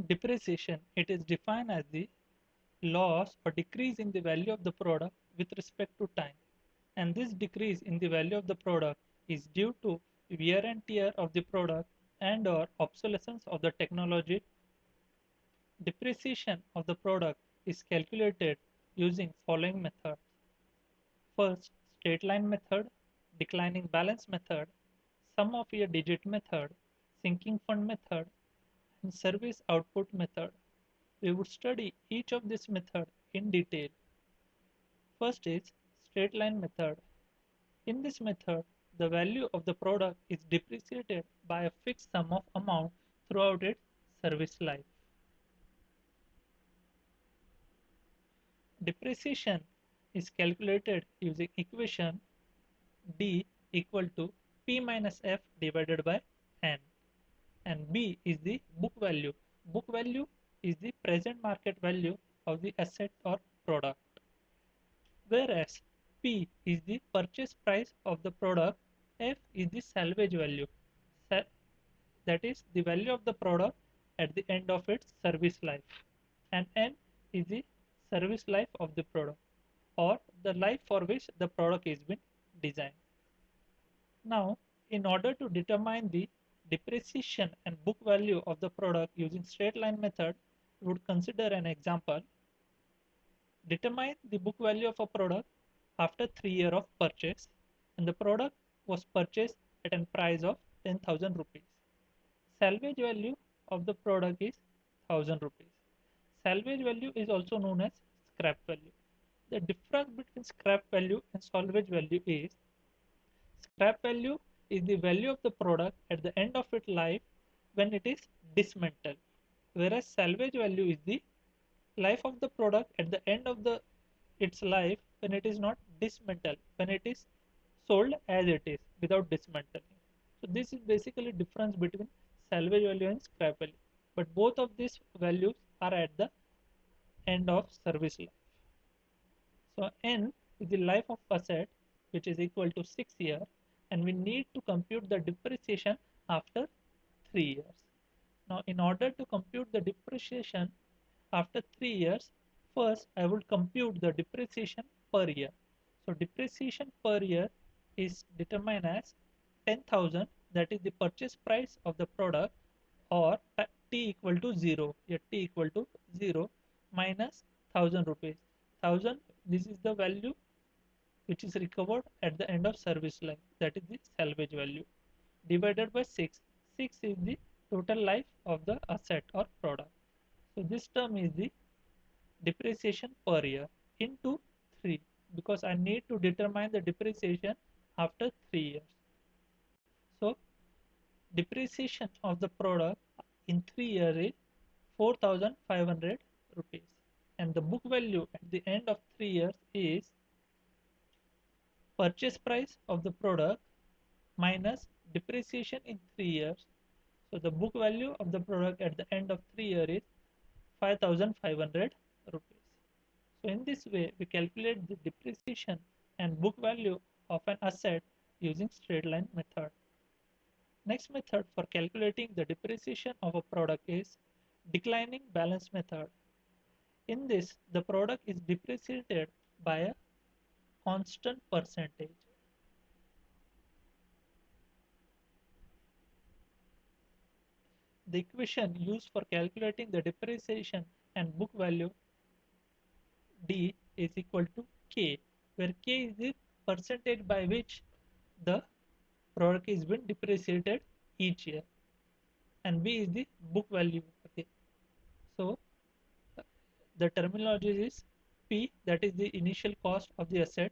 Depreciation, it is defined as the loss or decrease in the value of the product with respect to time. And this decrease in the value of the product is due to wear and tear of the product and or obsolescence of the technology. Depreciation of the product is calculated using following methods. First, straight line method, declining balance method, sum of year digit method, sinking fund method, and service output method. We would study each of these methods in detail. First is straight line method. In this method, the value of the product is depreciated by a fixed sum of amount throughout its service life. Depreciation is calculated using equation D equal to P minus F divided by N, and B is the book value. Book value is the present market value of the asset or product, whereas P is the purchase price of the product, F is the salvage value, that is the value of the product at the end of its service life, and N is the service life of the product, or the life for which the product is been designed. Now, in order to determine the depreciation and book value of the product using straight line method, we would consider an example. Determine the book value of a product after 3 years of purchase, and the product was purchased at a price of 10,000 rupees. Salvage value of the product is 1000 rupees. Salvage value is also known as scrap value. The difference between scrap value and salvage value is scrap value is the value of the product at the end of its life when it is dismantled, whereas salvage value is the life of the product at the end of its life when it is not dismantled, when it is sold as it is without dismantling. So this is basically difference between salvage value and scrap value. But both of these values are at the end of service life. So N is the life of asset, which is equal to 6 years, and we need to compute the depreciation after 3 years. Now in order to compute the depreciation after 3 years, first I will compute the depreciation per year. So depreciation per year is determined as 10,000, that is the purchase price of the product, or t equal to 0, here t equal to 0 minus 1000 rupees. 1000, this is the value which is recovered at the end of service life, that is the salvage value, divided by 6. 6 is the total life of the asset or product. So this term is the depreciation per year into 3, because I need to determine the depreciation after 3 years. So depreciation of the product in 3 years is 4500 rupees, and the book value at the end of 3 years is purchase price of the product minus depreciation in 3 years. So the book value of the product at the end of 3 years is 5500 rupees. So in this way, we calculate the depreciation and book value of an asset using straight line method. Next method for calculating the depreciation of a product is declining balance method. In this, the product is depreciated by a constant percentage. The equation used for calculating the depreciation and book value D is equal to K, where K is the percentage by which the product is being depreciated each year, and B is the book value. Okay, so the terminology is P, that is the initial cost of the asset.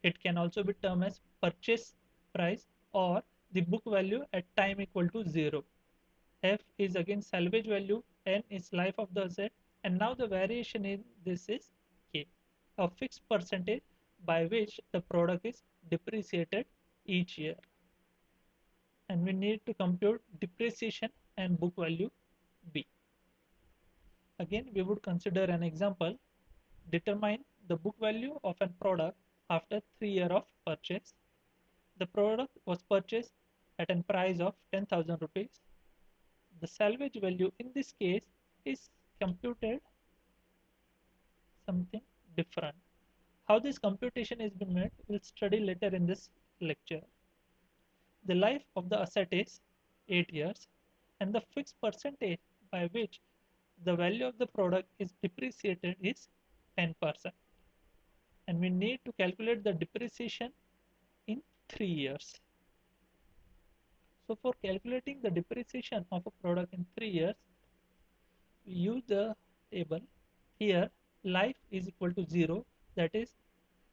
It can also be termed as purchase price or the book value at time equal to 0. F is again salvage value, N is life of the asset, and now the variation in this is K, a fixed percentage by which the product is depreciated each year. And we need to compute depreciation and book value B. Again, we would consider an example. Determine the book value of a product after 3 years of purchase. The product was purchased at a price of 10,000 rupees. the salvage value in this case is computed something different. How this computation is been made, we'll study later in this lecture. The life of the asset is 8 years and the fixed percentage by which the value of the product is depreciated is 10%. And we need to calculate the depreciation in 3 years. So for calculating the depreciation of a product in 3 years, we use the table. Here life is equal to 0, that is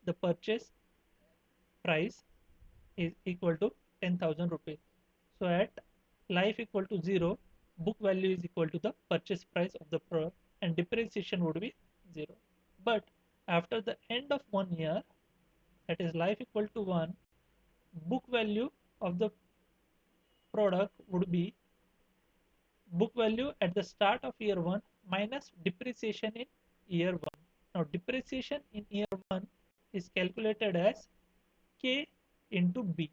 the purchase price is equal to 10,000 rupees. So at life equal to 0, book value is equal to the purchase price of the product and depreciation would be 0. But after the end of 1 year, that is life equal to 1, book value of the product would be book value at the start of year 1 minus depreciation in year 1. Now depreciation in year 1 is calculated as K into B.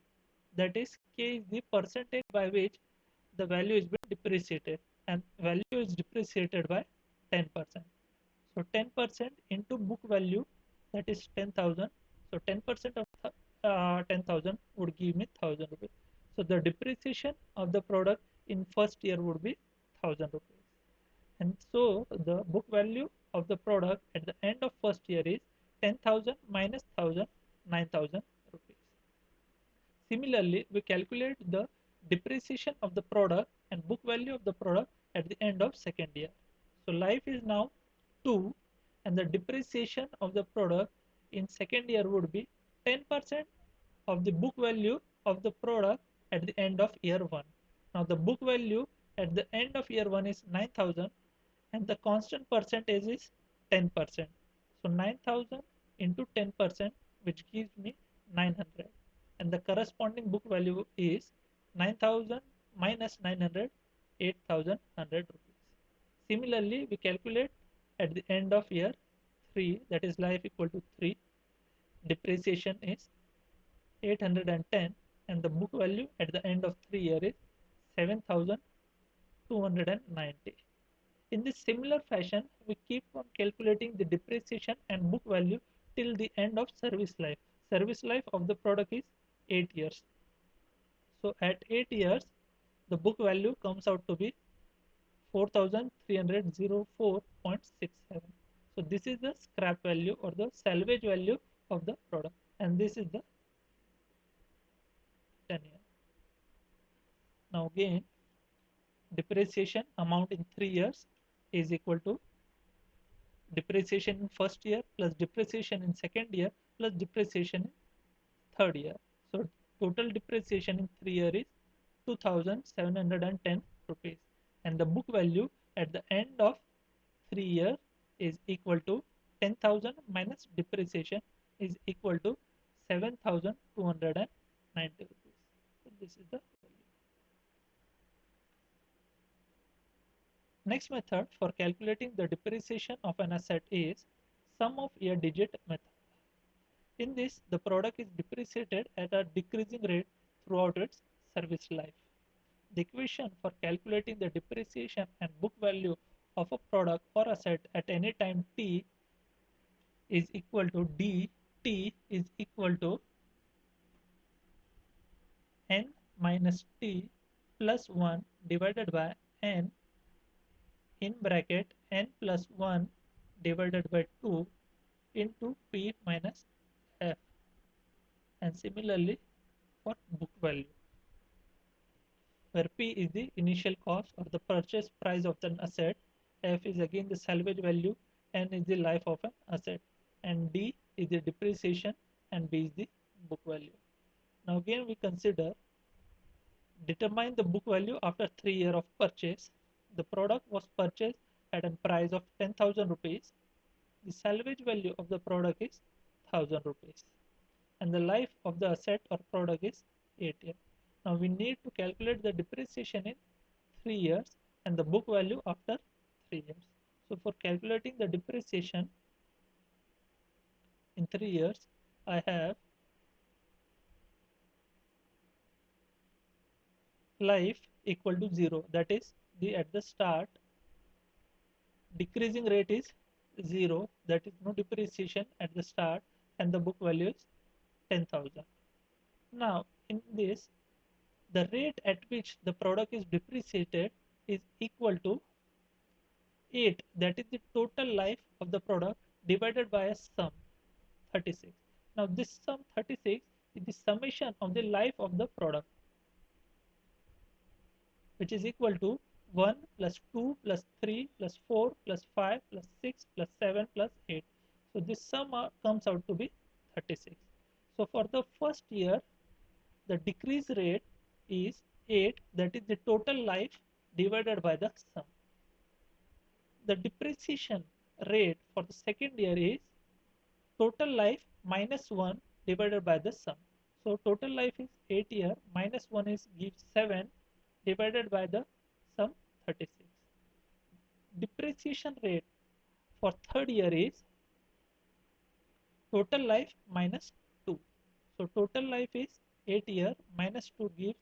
That is K is the percentage by which the value is being depreciated and value is depreciated by 10%. So 10% into book value, that is 10,000. So 10% of 10,000 would give me 1,000 rupees. So the depreciation of the product in first year would be 1,000 rupees. And so the book value of the product at the end of first year is 10,000 minus 1,000, 9,000 rupees. Similarly, we calculate the depreciation of the product and book value of the product at the end of second year. So life is now 2 and the depreciation of the product in second year would be 10% of the book value of the product at the end of year 1. Now the book value at the end of year 1 is 9,000 and the constant percentage is 10%. So 9,000 into 10%, which gives me 900, and the corresponding book value is 9,000 minus 900, 8,100 rupees. Similarly, we calculate at the end of year 3, that is life equal to 3, depreciation is 810 and the book value at the end of 3 year is 7,290. In this similar fashion, we keep on calculating the depreciation and book value till the end of service life. Service life of the product is 8 years. So at 8 years, the book value comes out to be 4,304.67. So this is the scrap value or the salvage value of the product, and this is the 10 year. Now again, depreciation amount in 3 years is equal to depreciation in first year plus depreciation in second year plus depreciation in third year. So total depreciation in 3 year is 2,710 rupees and the book value at the end of 3 years is equal to 10,000 minus depreciation is equal to 7,290 rupees. So this is the value. Next method for calculating the depreciation of an asset is sum of year digit method. In this, the product is depreciated at a decreasing rate throughout its service life. The equation for calculating the depreciation and book value of a product or asset at any time t is equal to dt is equal to n minus t plus 1 divided by n in bracket n plus 1 divided by 2 into p minus f, and similarly for book value, where p is the initial cost or the purchase price of an asset, f is again the salvage value, n is the life of an asset, and d is the depreciation, and b is the book value. Now again we consider determine the book value after 3 years of purchase. The product was purchased at a price of 10,000 rupees. The salvage value of the product is 1,000 rupees and the life of the asset or product is 8 years. Now we need to calculate the depreciation in 3 years and the book value after 3 years. So for calculating the depreciation in 3 years, I have life equal to 0, that is the at the start decreasing rate is 0, that is no depreciation at the start, and the book value is 10,000. Now in this, the rate at which the product is depreciated is equal to 8, that is the total life of the product, divided by a sum 36. Now this sum 36 is the summation of the life of the product, which is equal to 1 plus 2 plus 3 plus 4 plus 5 plus 6 plus 7 plus 8. So this sum comes out to be 36. So for the first year, the decrease rate is 8, that is the total life divided by the sum. The depreciation rate for the second year is total life minus 1 divided by the sum. So total life is 8 year, minus 1 is gives 7, divided by the sum 36. Depreciation rate for third year is total life minus 2. So total life is 8 year, minus 2 gives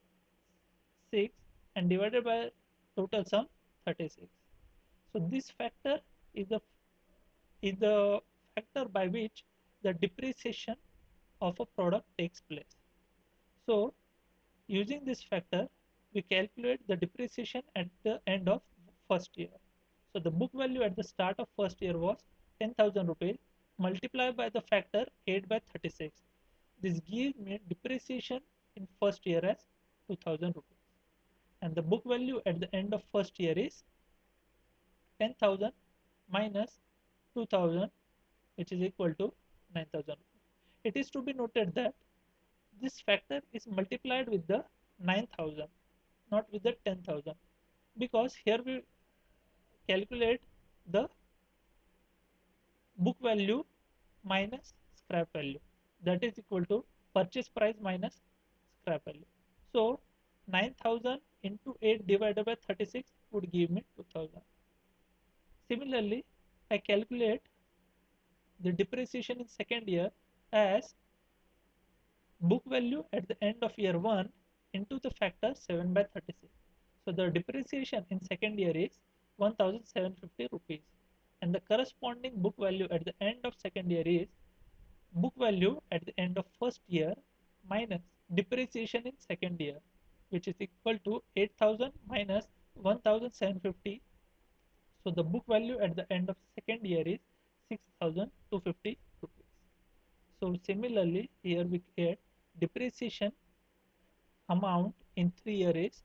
6, and divided by total sum 36. So this factor is the factor by which the depreciation of a product takes place. So using this factor, we calculate the depreciation at the end of first year. So the book value at the start of first year was 10,000 rupees, multiplied by the factor 8 by 36. This gives me depreciation in first year as 2,000 rupees. And the book value at the end of first year is 10,000 minus 2,000, which is equal to 9,000. It is to be noted that this factor is multiplied with the 9,000, not with the 10,000, because here we calculate the book value minus scrap value, that is equal to purchase price minus scrap value. So 9,000 into 8 divided by 36 would give me 2,000. Similarly, I calculate the depreciation in second year as book value at the end of year 1 into the factor 7 by 36. So the depreciation in second year is 1,750 rupees, and the corresponding book value at the end of second year is book value at the end of first year minus depreciation in second year, which is equal to 8,000 minus 1,750. So the book value at the end of second year is 6,250 rupees. So similarly, here we get depreciation amount in 3 year is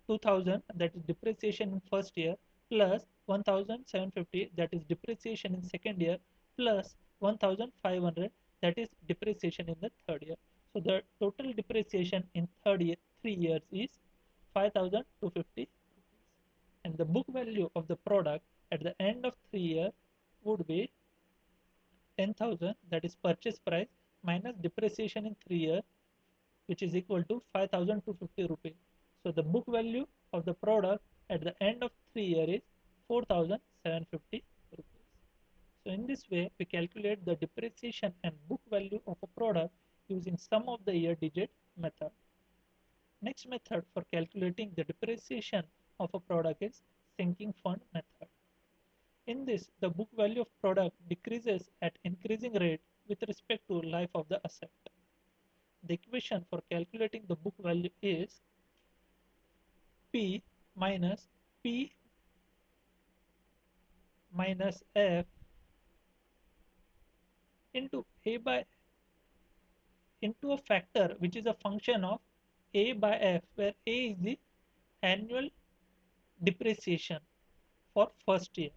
2,000, that is depreciation in first year, plus 1,750, that is depreciation in second year, plus 1,500, that is depreciation in the third year. So the total depreciation in 3 years is 5,250 rupees, and the book value of the product at the end of 3 year would be 10,000, that is purchase price minus depreciation in 3 year, which is equal to 5,250 rupees. So the book value of the product at the end of 3 year is 4,750 rupees. So in this way, we calculate the depreciation and book value of a product using sum of the year digit method. Next method for calculating the depreciation of a product is sinking fund method. In this, the book value of product decreases at increasing rate with respect to life of the asset. The equation for calculating the book value is P minus P minus F into into a factor which is a function of A by F, where A is the annual depreciation for first year,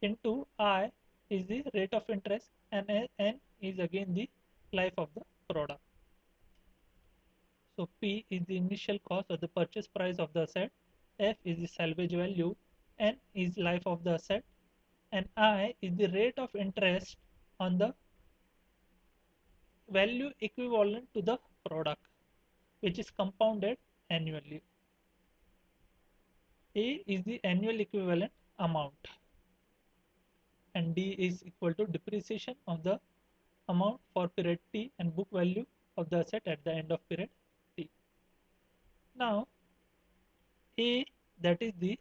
into I is the rate of interest, and N is again the life of the product. So P is the initial cost or the purchase price of the asset, F is the salvage value, N is life of the asset, and I is the rate of interest on the value equivalent to the product, which is compounded annually. A is the annual equivalent amount, and D is equal to depreciation of the amount for period T and book value of the asset at the end of period T. Now A that is the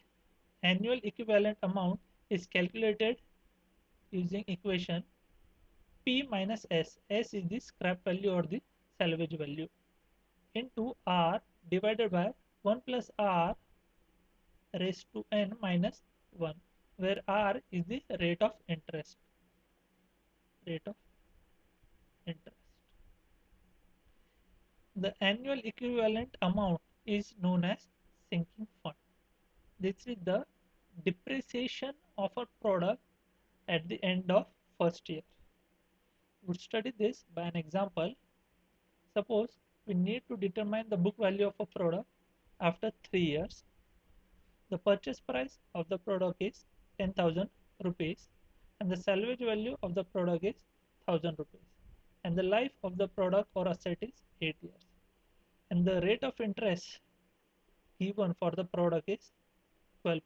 annual equivalent amount, is calculated using equation P minus S. S is the scrap value or the salvage value, into R divided by 1 plus R raised to n minus 1, where R is the rate of interest. Rate of interest. The annual equivalent amount is known as sinking fund. This is the depreciation of a product at the end of first year. We'll study this by an example. Suppose we need to determine the book value of a product after 3 years. The purchase price of the product is 10,000 rupees and the salvage value of the product is 1,000 rupees, and the life of the product or asset is 8 years, and the rate of interest given for the product is 12%.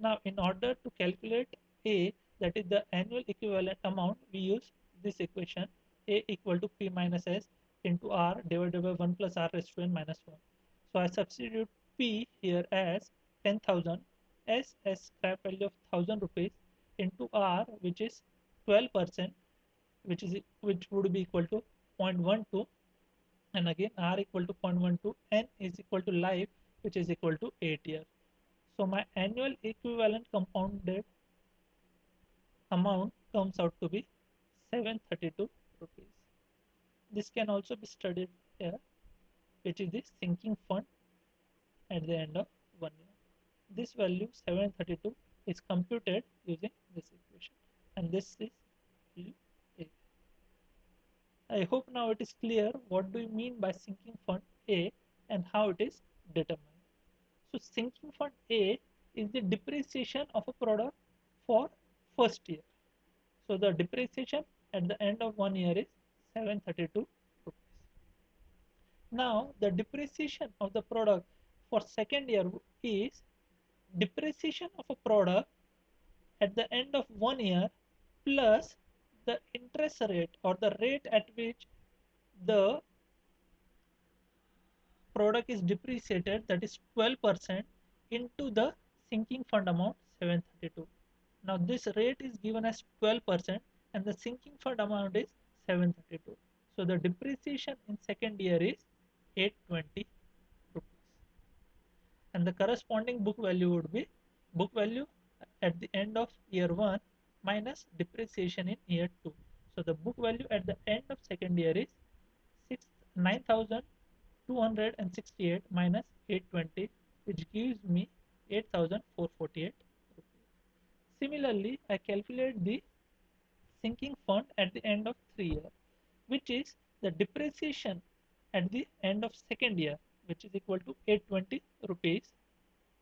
Now, in order to calculate A, that is the annual equivalent amount, we use this equation A equal to P minus S into R divided by 1 plus R raised to n minus 1. So I substitute P here as 10,000, S as scrap value of 1,000 rupees, into R, which is 12%, which would be equal to 0.12, and again R equal to 0.12, N is equal to life, which is equal to 8 years. So my annual equivalent compounded amount comes out to be 732 rupees. This can also be studied here, which is the sinking fund at the end of 1 year. This value 732 is computed using this equation, and this is value A. I hope now it is clear what do you mean by sinking fund A and how it is determined. So sinking fund A is the depreciation of a product for first year. So the depreciation at the end of 1 year is 732 rupees. Now the depreciation of the product for second year is depreciation of a product at the end of 1 year plus the interest rate or the rate at which the product is depreciated, that is 12%, into the sinking fund amount 732. Now this rate is given as 12% and the sinking fund amount is 732. So the depreciation in second year is 820 rupees. And the corresponding book value would be book value at the end of year 1 minus depreciation in year 2. So the book value at the end of second year is 9,268 minus 820, which gives me 8,448 rupees. Similarly, I calculate the sinking fund at the end of 3 years, which is the depreciation at the end of second year, which is equal to 820 rupees,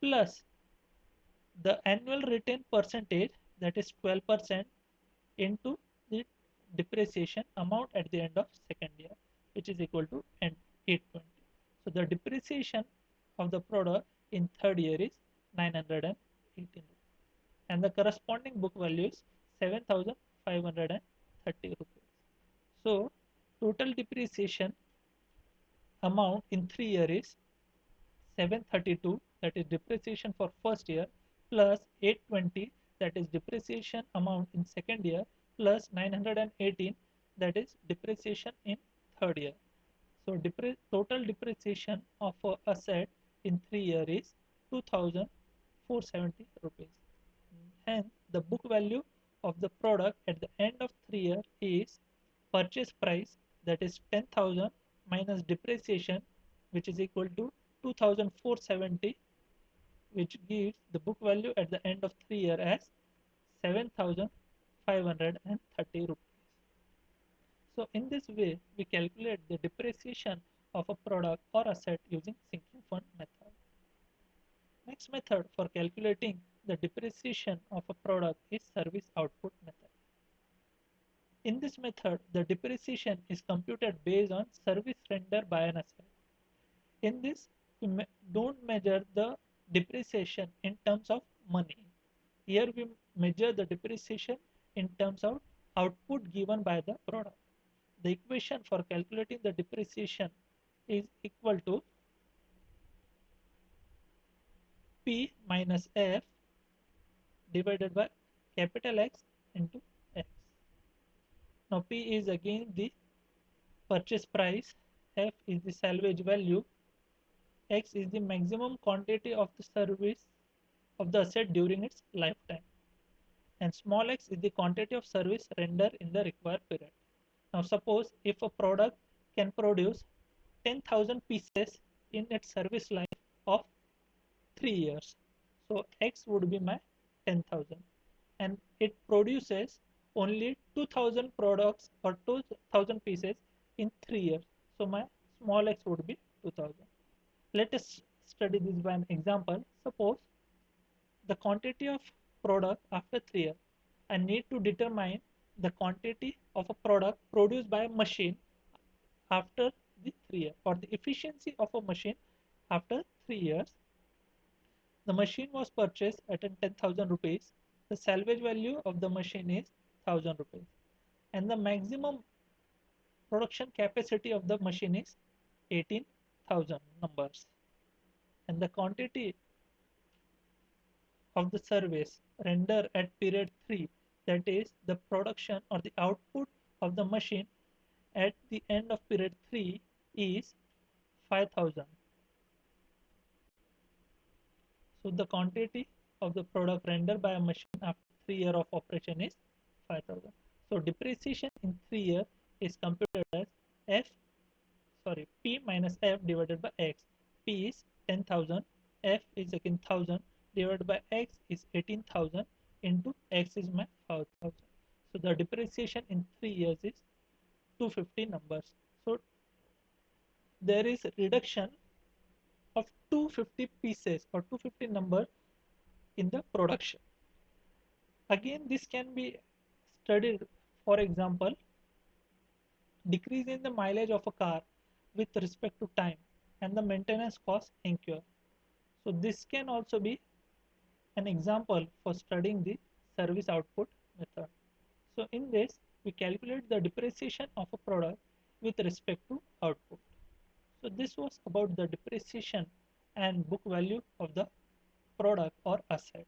plus the annual return percentage, that is 12%, into the depreciation amount at the end of second year, which is equal to 820. So the depreciation of the product in third year is 918 rupees, and the corresponding book value is 7,530 rupees. So total depreciation amount in 3 years is 732, that is depreciation for first year, plus 820, that is depreciation amount in second year, plus 918, that is depreciation in third year. So total depreciation of a asset in 3 years is 2,470 rupees. Hence, the book value of the product at the end of 3 years is purchase price, that is 10,000 minus depreciation, which is equal to 2,470, which gives the book value at the end of 3 years as 7,530 rupees. So in this way, we calculate the depreciation of a product or asset using sinking fund method. Next method for calculating the depreciation of a product is service output method. In this method, the depreciation is computed based on service rendered by an asset. In this, we don't measure the depreciation in terms of money. Here we measure the depreciation in terms of output given by the product. The equation for calculating the depreciation is equal to P minus F divided by capital X into X. Now P is again the purchase price, F is the salvage value, X is the maximum quantity of the service of the asset during its lifetime, and small x is the quantity of service rendered in the required period. Now suppose if a product can produce 10,000 pieces in its service life of 3 years. So X would be my 10,000, and it produces only 2,000 products or 2,000 pieces in 3 years. So my small x would be 2,000. Let us study this by an example. Suppose the quantity of product after 3 years. I need to determine the quantity of a product produced by a machine after the 3 years, or the efficiency of a machine after 3 years. The machine was purchased at 10,000 rupees. The salvage value of the machine is 1,000 rupees. And the maximum production capacity of the machine is 18,000 numbers. And the quantity of the service rendered at period 3, that is the production or the output of the machine at the end of period 3, is 5,000. So the quantity of the product rendered by a machine after 3 years of operation is 5,000. So depreciation in 3 years is computed as P minus F divided by X. P is 10,000, F is again 1,000, divided by X is 18,000, into X is my 5,000. So the depreciation in 3 years is 250 numbers. So there is a reduction of 250 pieces or 250 number in the production. Again, this can be studied. For example, decrease in the mileage of a car with respect to time and the maintenance cost incurred. So this can also be an example for studying the service output method. So in this, we calculate the depreciation of a product with respect to output. So this was about the depreciation and book value of the product or asset.